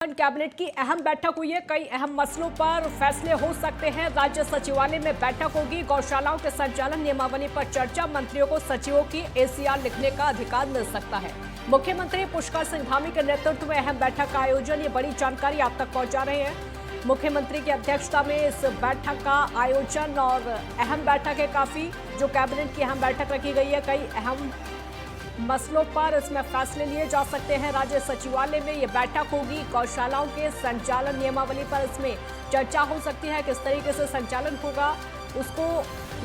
Cabinet की अहम बैठक हुई है। कई अहम मसलों पर फैसले हो सकते हैं। राज्य सचिवालय में बैठक होगी। गौशालाओं के संचालन नियमावली पर चर्चा। मंत्रियों को सचिवों की एसीआर लिखने का अधिकार मिल सकता है। मुख्यमंत्री पुष्कर सिंह धामी के नेतृत्व में अहम बैठक का आयोजन। ये बड़ी जानकारी आप तक पहुंचा रहे हैं। मुख्यमंत्री की अध्यक्षता में इस बैठक का आयोजन और अहम बैठक है काफी, जो कैबिनेट की अहम बैठक रखी गई है। कई अहम मसलों पर इसमें फैसले लिए जा सकते हैं। राज्य सचिवालय में ये बैठक होगी। गौशालाओं के संचालन नियमावली पर इसमें चर्चा हो सकती है। किस तरीके से संचालन होगा उसको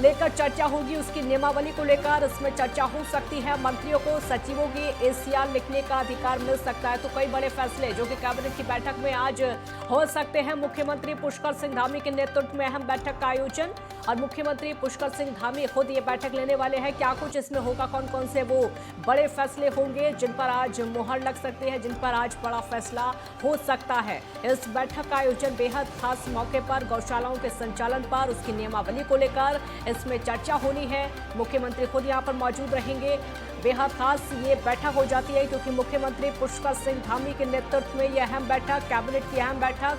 लेकर चर्चा होगी। उसकी नियमावली को लेकर इसमें चर्चा हो सकती है। मंत्रियों को सचिवों की एसीआर लिखने का अधिकार मिल सकता है। तो कई बड़े फैसले जो कि कैबिनेट की बैठक में आज हो सकते हैं। मुख्यमंत्री पुष्कर सिंह धामी के नेतृत्व में अहम बैठक का आयोजन और मुख्यमंत्री पुष्कर सिंह धामी खुद ये बैठक लेने वाले हैं। क्या कुछ इसमें होगा, कौन कौन से वो बड़े फैसले होंगे जिन पर आज मुहर लग सकती है, जिन पर आज बड़ा फैसला हो सकता है। इस बैठक का आयोजन बेहद खास मौके पर गौशालाओं के संचालन पर, उसकी नियमावली को लेकर इसमें चर्चा होनी है। मुख्यमंत्री खुद यहाँ पर मौजूद रहेंगे। बेहद खास ये बैठक हो जाती है क्योंकि मुख्यमंत्री पुष्कर सिंह धामी के नेतृत्व में यह अहम बैठक, कैबिनेट की अहम बैठक,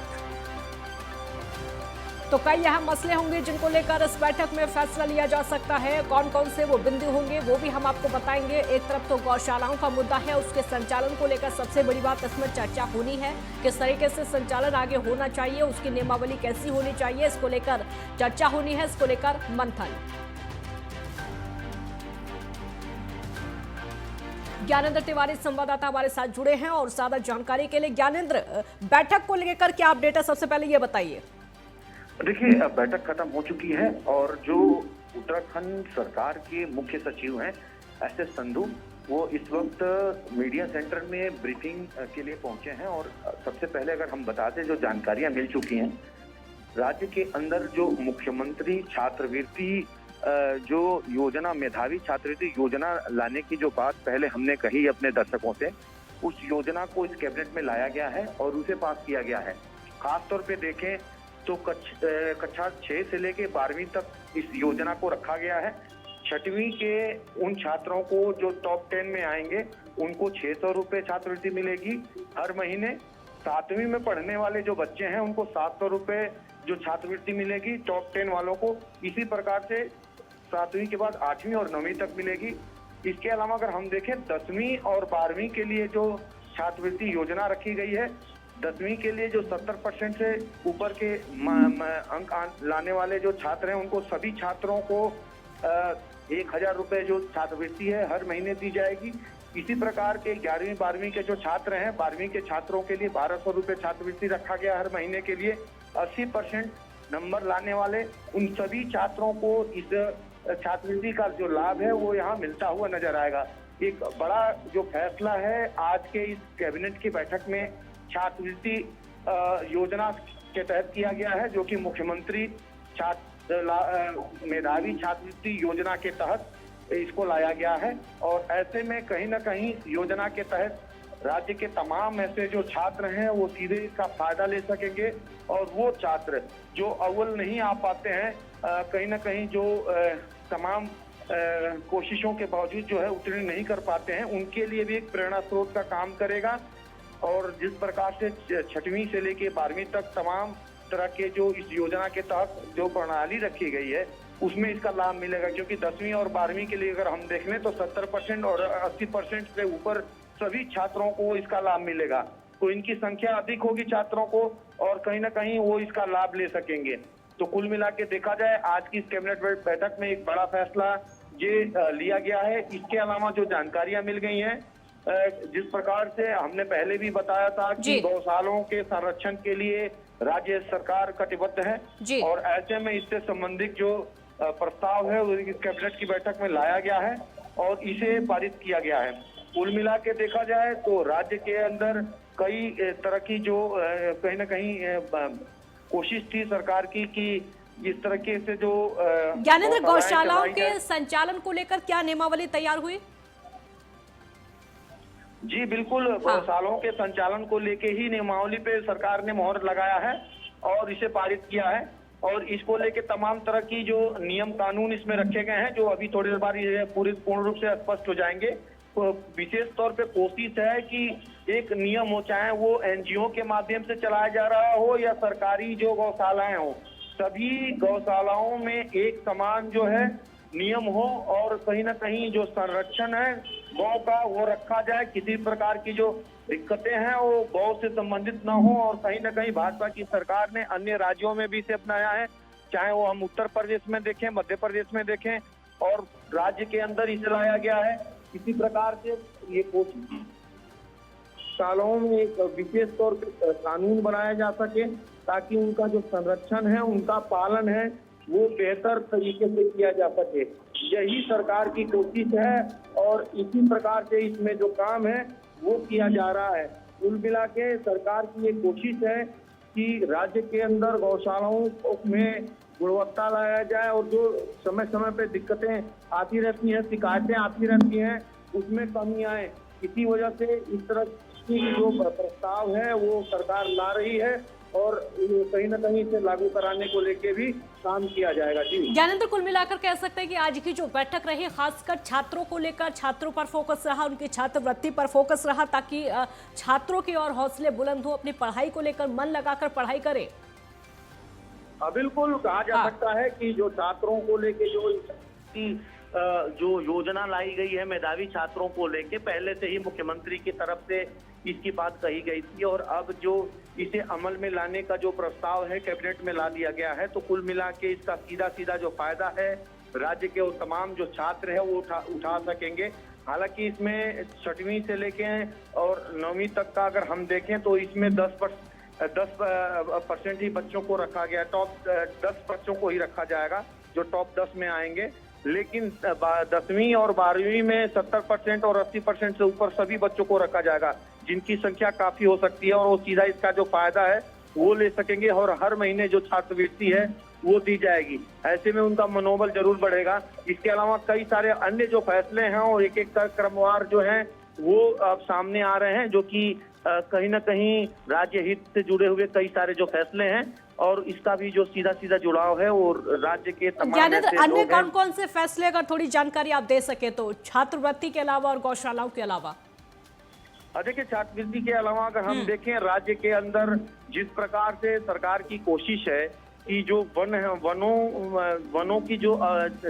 तो कई अहम मसले होंगे जिनको लेकर इस बैठक में फैसला लिया जा सकता है। कौन कौन से वो बिंदु होंगे वो भी हम आपको बताएंगे। एक तरफ तो गौशालाओं का मुद्दा है, उसके संचालन को लेकर सबसे बड़ी बात इसमें चर्चा होनी है। किस तरीके से संचालन आगे होना चाहिए, उसकी नियमावली कैसी होनी चाहिए, इसको लेकर चर्चा होनी है, इसको लेकर मंथन। ज्ञानेंद्र तिवारी संवाददाता हमारे साथ जुड़े हैं और ज्यादा जानकारी के लिए। ज्ञानेंद्र, बैठक को लेकर क्या अपडेट है, सबसे पहले ये बताइए। देखिए, बैठक खत्म हो चुकी है और जो उत्तराखंड सरकार के मुख्य सचिव हैं एस.एस. संधू, वो इस वक्त मीडिया सेंटर में ब्रीफिंग के लिए पहुंचे हैं। और सबसे पहले अगर हम बता दें, जो जानकारियां मिल चुकी हैं, राज्य के अंदर जो मुख्यमंत्री छात्रवृत्ति जो योजना, मेधावी छात्रवृत्ति योजना लाने की जो बात पहले हमने कही अपने दर्शकों से, उस योजना को इस कैबिनेट में लाया गया है और उसे पास किया गया है। खासतौर पे देखें तो कक्षा 6 से लेके 12वीं तक इस योजना को रखा गया है। 6वीं के उन छात्रों को जो टॉप 10 में आएंगे उनको 600 रुपये छात्रवृत्ति मिलेगी हर महीने। 7वीं में पढ़ने वाले जो बच्चे हैं उनको 700 रुपये जो छात्रवृत्ति मिलेगी टॉप 10 वालों को। इसी प्रकार से 7वीं के बाद 8वीं और 9वीं तक मिलेगी। इसके अलावा अगर हम देखें 10वीं और 12वीं के लिए जो छात्रवृत्ति योजना रखी गई है, 10वीं के लिए जो 70% से ऊपर के अंक लाने वाले जो छात्र हैं उनको, सभी छात्रों को 1000 रुपये जो छात्रवृत्ति है हर महीने दी जाएगी। इसी प्रकार के 11वीं 12वीं के जो छात्र हैं, 12वीं के छात्रों के लिए 1200 रुपये छात्रवृत्ति रखा गया हर महीने के लिए। 80% नंबर लाने वाले उन सभी छात्रों को इस छात्रवृत्ति का जो लाभ है वो यहाँ मिलता हुआ नजर आएगा। एक बड़ा जो फैसला है आज के इस कैबिनेट की बैठक में छात्रवृत्ति योजना के तहत किया गया है, जो कि मुख्यमंत्री मेधावी छात्रवृत्ति योजना के तहत इसको लाया गया है। और ऐसे में कहीं ना कहीं योजना के तहत राज्य के तमाम ऐसे जो छात्र हैं वो सीधे इसका फायदा ले सकेंगे। और वो छात्र जो अव्वल नहीं आ पाते हैं, कहीं ना कहीं जो तमाम कोशिशों के बावजूद जो है उत्तीर्ण नहीं कर पाते हैं, उनके लिए भी एक प्रेरणा स्रोत का काम करेगा। और जिस प्रकार से 6वीं से लेके 12वीं तक तमाम तरह के जो इस योजना के तहत जो प्रणाली रखी गई है उसमें इसका लाभ मिलेगा। क्योंकि 10वीं और 12वीं के लिए अगर हम देख लें तो 70% और 80% से ऊपर सभी छात्रों को इसका लाभ मिलेगा। तो इनकी संख्या अधिक होगी छात्रों को और कहीं ना कहीं वो इसका लाभ ले सकेंगे। तो कुल मिला के देखा जाए, आज की इस कैबिनेट बैठक में एक बड़ा फैसला ये लिया गया है। इसके अलावा जो जानकारियां मिल गई हैं, जिस प्रकार से हमने पहले भी बताया था कि गौशालाओं के संरक्षण के लिए राज्य सरकार कटिबद्ध है और ऐसे में इससे संबंधित जो प्रस्ताव है वो इस कैबिनेट की बैठक में लाया गया है और इसे पारित किया गया है। कुल मिला के देखा जाए तो राज्य के अंदर कई तरह की जो कहीं ना कहीं कोशिश थी सरकार की कि इस तरीके से जो ज्ञानेंद्र, गौशालाओं के संचालन को लेकर क्या नियमावली तैयार हुई? जी बिल्कुल, गौशालाओं के संचालन को लेके ही नियमावली पे सरकार ने मोहर लगाया है और इसे पारित किया है। और इसको लेके तमाम तरह की जो नियम कानून इसमें रखे गए हैं, जो अभी थोड़ी देर बाद ये पूर्ण रूप से स्पष्ट हो जाएंगे। विशेष तौर पे कोशिश है कि एक नियम हो, चाहे वो एनजीओ के माध्यम से चलाया जा रहा हो या सरकारी जो गौशालाएं हो, सभी गौशालाओं में एक समान जो है नियम हो और कहीं ना कहीं जो संरक्षण है गौ का वो रखा जाए। किसी प्रकार की जो दिक्कतें हैं वो गौ से संबंधित ना हो। और कहीं ना कहीं भाजपा की सरकार ने अन्य राज्यों में भी इसे अपनाया है, चाहे वो हम उत्तर प्रदेश में देखें, मध्य प्रदेश में देखें और राज्य के अंदर इसे लाया गया है। किसी प्रकार से ये कोशिश सालों में एक विशेष तौर पर कानून बनाया जा सके ताकि उनका जो संरक्षण है, उनका पालन है, वो बेहतर तरीके से किया जा सके। यही सरकार की कोशिश है और इसी प्रकार से इसमें जो काम है वो किया जा रहा है। कुल मिला के सरकार की ये कोशिश है कि राज्य के अंदर गौशालाओं में गुणवत्ता लाया जाए और जो समय समय पे दिक्कतें आती रहती हैं, शिकायतें आती रहती हैं, उसमें कमी आए। इसी वजह से इस तरह की जो प्रस्ताव है वो सरकार ला रही है और कहीं ना कहीं इसे लागू कराने को लेके भी काम किया जाएगा। जी ज्ञानेंद्र, कुल मिलाकर कह सकते हैं कि आज की जो बैठक रही खासकर छात्रों को लेकर, छात्रों पर फोकस रहा, उनकी छात्रवृत्ति पर फोकस रहा ताकि छात्रों की और हौसले बुलंद हो, अपनी पढ़ाई को लेकर मन लगाकर पढ़ाई करें। बिल्कुल कहा जा सकता है कि जो छात्रों को लेके जो योजना लाई गई है मेधावी छात्रों को लेके, पहले से ही मुख्यमंत्री की तरफ से इसकी बात कही गई थी और अब जो इसे अमल में लाने का जो प्रस्ताव है कैबिनेट में ला दिया गया है, तो कुल मिला के इसका सीधा सीधा जो फायदा है राज्य के वो तमाम जो छात्र है वो उठा सकेंगे। हालांकि इसमें 6वीं से लेके और 9वीं तक का अगर हम देखें तो इसमें 10% ही बच्चों को रखा गया, टॉप 10 बच्चों को ही रखा जाएगा जो टॉप 10 में आएंगे। लेकिन 10वीं और 12वीं में 70% और 80% से ऊपर सभी बच्चों को रखा जाएगा, जिनकी संख्या काफी हो सकती है और वो सीधा इसका जो फायदा है वो ले सकेंगे और हर महीने जो छात्रवृत्ति है वो दी जाएगी। ऐसे में उनका मनोबल जरूर बढ़ेगा। इसके अलावा कई सारे अन्य जो फैसले हैं और एक एक क्रमवार जो हैं वो अब सामने आ रहे हैं, जो कि कहीं ना कहीं राज्य हित से जुड़े हुए कई सारे जो फैसले हैं और इसका भी जो सीधा सीधा जुड़ाव है वो राज्य के तमाम अन्य कौन कौन से फैसले, अगर थोड़ी जानकारी आप दे सके तो, छात्रवृत्ति के अलावा और गौशालाओं के अलावा? देखिए, छात्रवृत्ति के अलावा अगर हम देखें राज्य के अंदर जिस प्रकार से सरकार की कोशिश है कि जो वनों की जो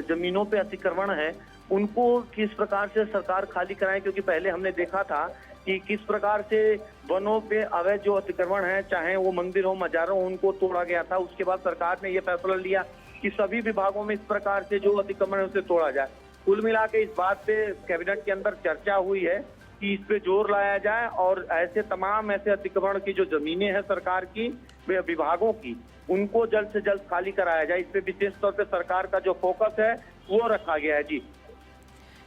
जमीनों पे अतिक्रमण है उनको किस प्रकार से सरकार खाली कराए, क्योंकि पहले हमने देखा था कि किस प्रकार से वनों पे अवैध जो अतिक्रमण है, चाहे वो मंदिर हो, मजारों, उनको तोड़ा गया था। उसके बाद सरकार ने ये फैसला लिया कि सभी विभागों में इस प्रकार से जो अतिक्रमण है उसे तोड़ा जाए। कुल मिला के इस बात पे कैबिनेट के अंदर चर्चा हुई है कि इस पे जोर लाया जाए और ऐसे अतिक्रमण की जो जमीनें हैं सरकार की, विभागों की, उनको जल्द से जल्द खाली कराया जाए। इस पे विशेष तौर पे सरकार का जो फोकस है वो रखा गया है। जी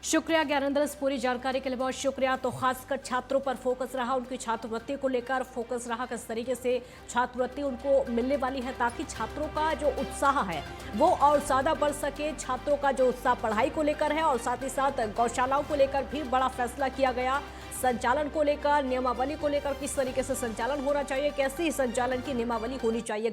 शुक्रिया ज्ञानेंद्र, इस पूरी जानकारी के लिए बहुत शुक्रिया। तो खासकर छात्रों पर फोकस रहा, उनकी छात्रवृत्ति को लेकर फोकस रहा, किस तरीके से छात्रवृत्ति उनको मिलने वाली है ताकि छात्रों का जो उत्साह है वो और ज़्यादा बढ़ सके। छात्रों का जो उत्साह पढ़ाई को लेकर है और साथ ही साथ गौशालाओं को लेकर भी बड़ा फैसला किया गया। संचालन को लेकर, नियमावली को लेकर किस तरीके से संचालन होना चाहिए, कैसी संचालन की नियमावली होनी चाहिए।